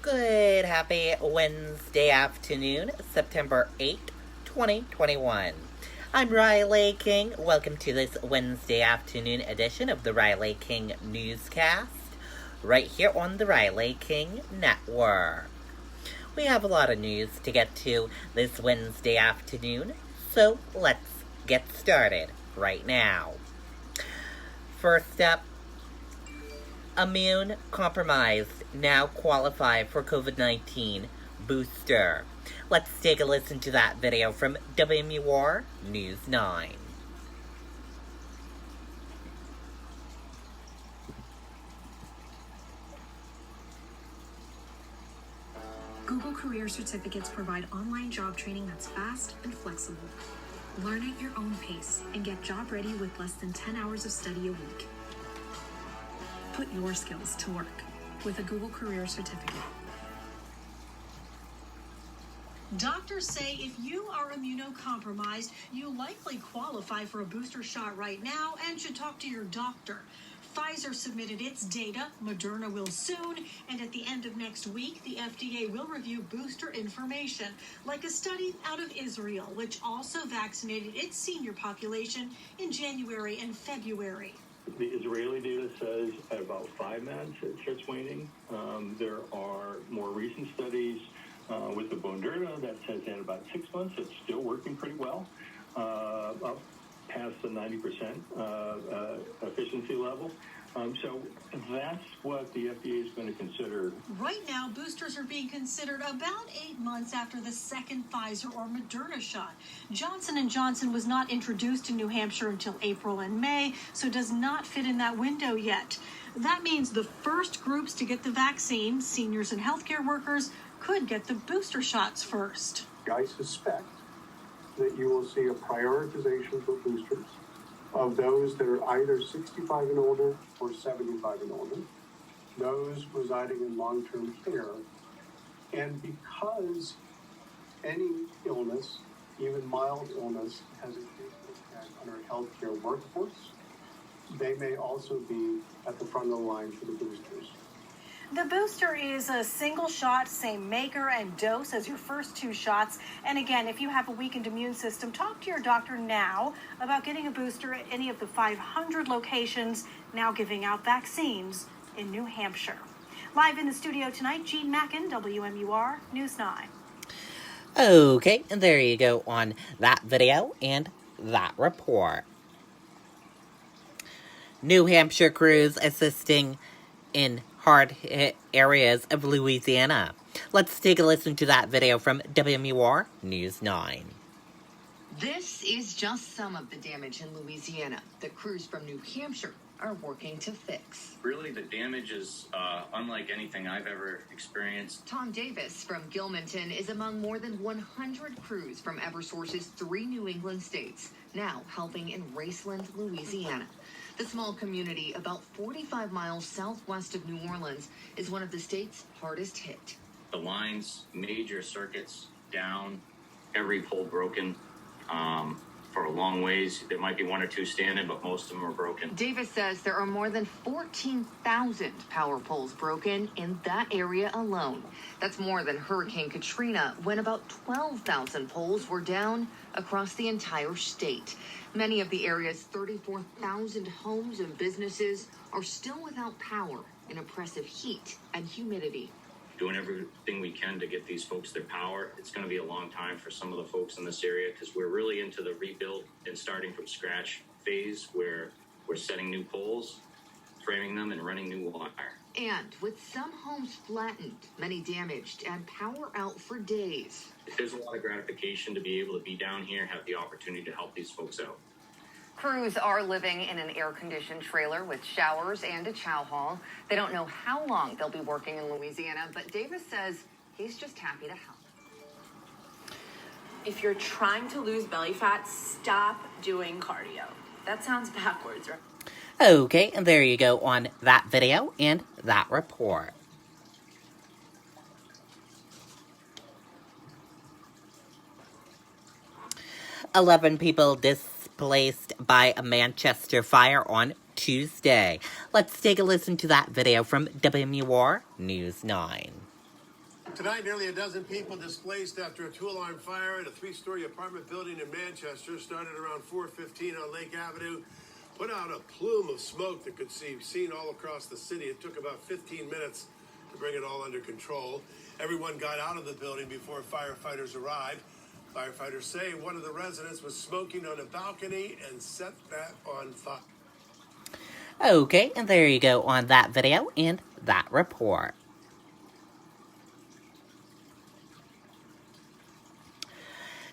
Good, happy Wednesday afternoon, September 8th, 2021. I'm Riley King. Welcome to this Wednesday afternoon edition of the Riley King Newscast, right here on the Riley King Network. We have a lot of news to get to this Wednesday afternoon, so let's get started right now. First up, immune compromised now qualify for COVID-19 booster. Let's take a listen to that video from WMUR News 9. Google Career Certificates provide online job training that's fast and flexible. Learn at your own pace and get job ready with less than 10 hours of study a week. Put your skills to work with a Google Career Certificate. Doctors say if you are immunocompromised, you likely qualify for a booster shot right now and should talk to your doctor. Pfizer submitted its data, Moderna will soon, and at the end of next week, the FDA will review booster information, like a study out of Israel, which also vaccinated its senior population in January and February. The Israeli data says at about 5 months it starts waning. There are more recent studies with the Moderna that says at about 6 months it's still working pretty well, up past the 90% efficiency level. So that's what the FDA is going to consider. Right now, boosters are being considered about 8 months after the second Pfizer or Moderna shot. Johnson & Johnson was not introduced to New Hampshire until April and May, so does not fit in that window yet. That means the first groups to get the vaccine, seniors and healthcare workers, could get the booster shots first. I suspect that you will see a prioritization for boosters of those that are either 65 and older or 75 and older, those residing in long-term care. And because any illness, even mild illness, has a huge impact on our healthcare workforce, they may also be at the front of the line for the boosters. The booster is a single shot, same maker and dose as your first 2 shots. And again, if you have a weakened immune system, talk to your doctor now about getting a booster at any of the 500 locations now giving out vaccines in New Hampshire. Live in the studio tonight, Jean Mackin, WMUR News 9. Okay, and there you go on that video and that report. New Hampshire crews assisting in hard-hit areas of Louisiana. Let's take a listen to that video from WMUR News 9. This is just some of the damage in Louisiana that crews from New Hampshire are working to fix. Really, the damage is unlike anything I've ever experienced. Tom Davis from Gilmanton is among more than 100 crews from Eversource's 3 New England states, now helping in Raceland, Louisiana. The small community about 45 miles southwest of New Orleans is one of the state's hardest hit. The lines, major circuits down, every pole broken for a long ways. There might be 1 or 2 standing, but most of them are broken. Davis says there are more than 14,000 power poles broken in that area alone. That's more than Hurricane Katrina, when about 12,000 poles were down across the entire state. Many of the area's 34,000 homes and businesses are still without power in oppressive heat and humidity. Doing everything we can to get these folks their power. It's going to be a long time for some of the folks in this area because we're really into the rebuild and starting from scratch phase where we're setting new poles, framing them, and running new wire. And with some homes flattened, many damaged, and power out for days. There's a lot of gratification to be able to be down here, have the opportunity to help these folks out. Crews are living in an air-conditioned trailer with showers and a chow hall. They don't know how long they'll be working in Louisiana, but Davis says he's just happy to help. If you're trying to lose belly fat, stop doing cardio. That sounds backwards, right? Okay, and there you go on that video and that report. 11 people displaced by a Manchester fire on Tuesday. Let's take a listen to that video from WMUR News 9. Tonight, nearly a dozen people displaced after a two-alarm fire at a three-story apartment building in Manchester started around 4:15 on Lake Avenue. Put out a plume of smoke that could be seen all across the city. It took about 15 minutes to bring it all under control. Everyone got out of the building before firefighters arrived. Firefighters say one of the residents was smoking on a balcony and set that on fire. Okay, and there you go on that video and that report.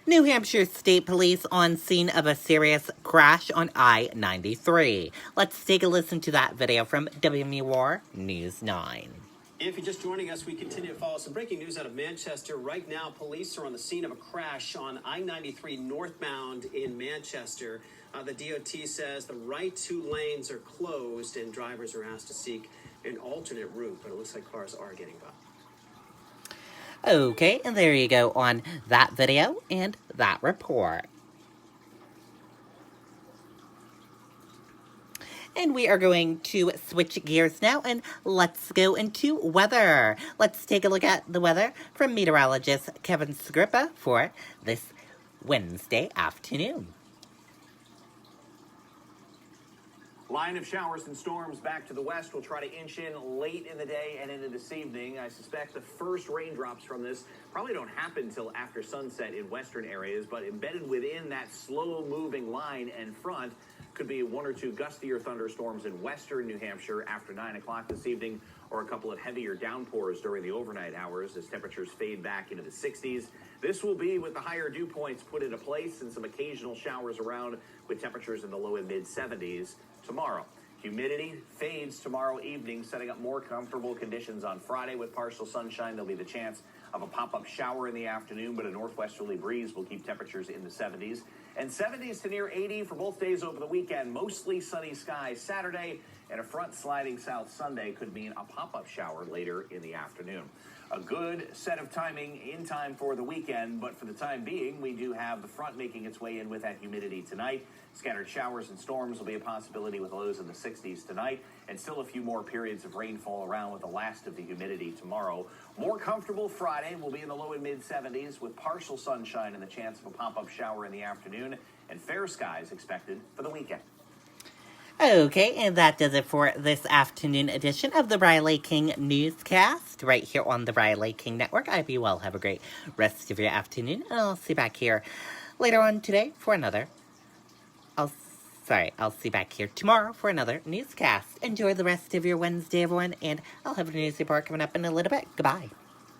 New Hampshire State Police on scene of a serious crash on I-93. Let's take a listen to that video from WMUR News 9. If you're just joining us, we continue to follow some breaking news out of Manchester. Right now, police are on the scene of a crash on I-93 northbound in Manchester. The DOT says the right two lanes are closed and drivers are asked to seek an alternate route, but it looks like cars are getting by. Okay, and there you go on that video and that report. And we are going to switch gears now and let's go into weather. Let's take a look at the weather from meteorologist Kevin Scrippa for this Wednesday afternoon. Line of showers and storms back to the west will try to inch in late in the day and into this evening. I suspect the first raindrops from this probably don't happen until after sunset in western areas, but embedded within that slow-moving line and front could be one or two gustier thunderstorms in western New Hampshire after 9 o'clock this evening, or a couple of heavier downpours during the overnight hours as temperatures fade back into the 60s. This will be with the higher dew points put into place and some occasional showers around with temperatures in the low and mid 70s tomorrow. Humidity fades tomorrow evening, setting up more comfortable conditions on Friday with partial sunshine. There'll be the chance of a pop-up shower in the afternoon, but a northwesterly breeze will keep temperatures in the 70s. And 70s to near 80 for both days over the weekend. Mostly sunny skies Saturday, and a front sliding south Sunday could mean a pop-up shower later in the afternoon. A good set of timing in time for the weekend, but for the time being, we do have the front making its way in with that humidity tonight. Scattered showers and storms will be a possibility with lows in the 60s tonight, and still a few more periods of rainfall around with the last of the humidity tomorrow. More comfortable Friday will be in the low and mid 70s with partial sunshine and the chance of a pop-up shower in the afternoon, and fair skies expected for the weekend. Okay, and that does it for this afternoon edition of the Riley King Newscast, right here on the Riley King Network. I hope you all have a great rest of your afternoon, and I'll see you back here later on today for another. I'll see you back here tomorrow for another newscast. Enjoy the rest of your Wednesday, everyone, and I'll have a news report coming up in a little bit. Goodbye.